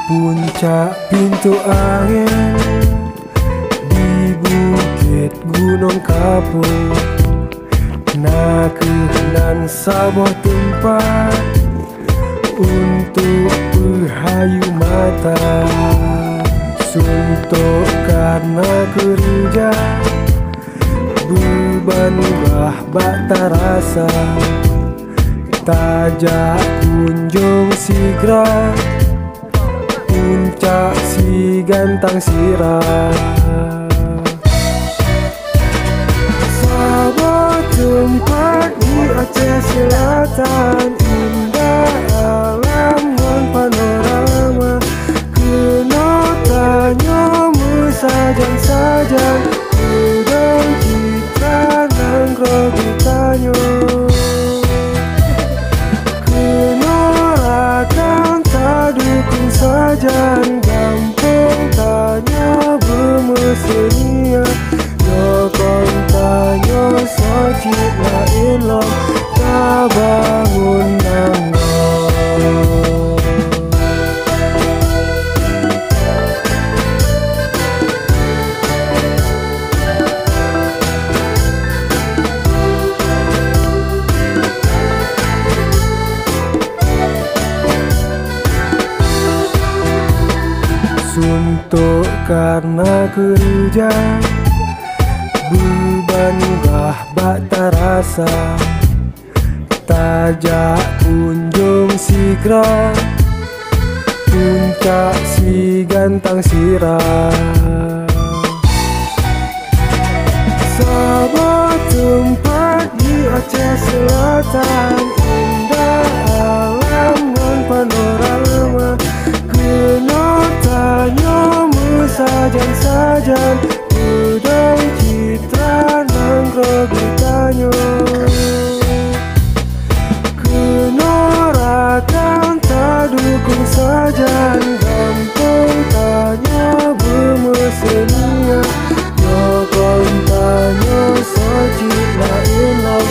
puncak pintu angin, di bukit gunung kapur, nakenan sebuah tempat untuk berhayu mata. Suntuk karena kerja, beban bak terasa, tajak kunjung sigra, puncak si gantang sirah. Sebuah tempat di Aceh Selatan, indah alam dan panorama, kena tanya sajan-sajan, udang citra nang grogi tanyo, kena akan tak dukung sajan, gampang tanya bermesenia, nyokong tanya sojit la ilom, tak bangun nanggo. Suntuk karena kerja, beban bak terasa, tajak kunjung sigra, puncak si gantang sirah. Sebuah tempat di Aceh Selatan, indah alam dan panorama, kena tanya sajan-sajan, udang citra nang grogi tanyo, kena rakan tak dukung sajan, gampang tanya bermesenia, nyokong tanya sojit la ilau,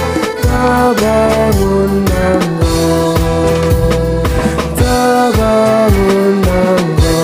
tak bangun nanggo, tak bangun nanggo.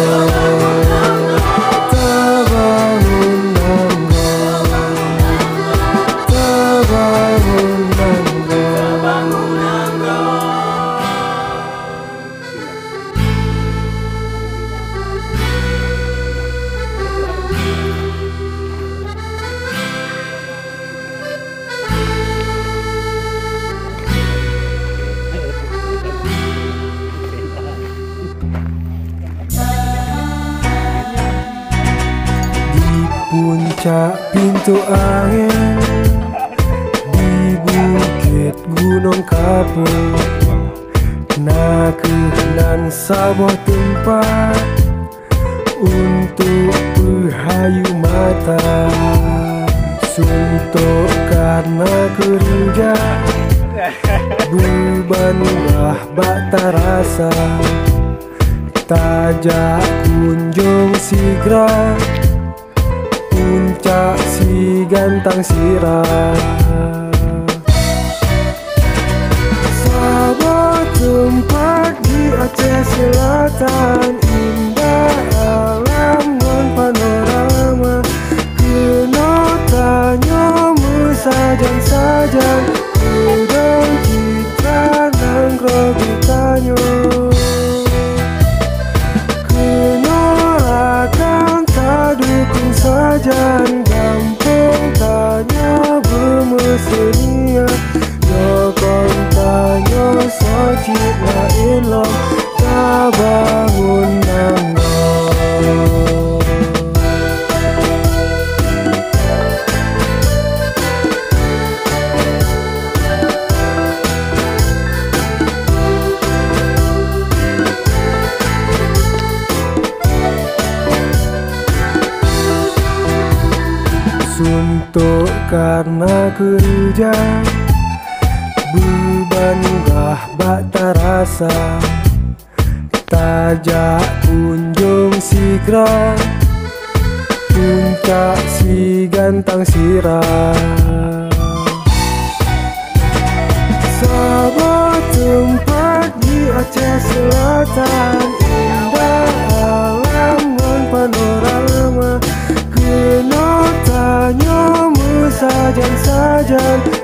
Puncak pintu angin, di bukit gunung kapur, nakenan sebuah tempat untuk berhayu mata. Suntuk karena kerja, beban bak terasa, tajak kunjung sigra, puncak si gantang sirah. Sebuah tempat di Aceh Selatan, indah alam dan panorama, kena tanya sajan-sajan, udang citra nang grogi tanyo, kena akan tak dukung sajan, gampang tanya bermesenia, nyokong tanya sojit la ilom, tak bangun nanggo. Suntuk karena kerja, beban bak terasa, tajak kunjung sigra, puncak si gantang sirah. Sebuah tempat di Aceh Selatan, indah jajan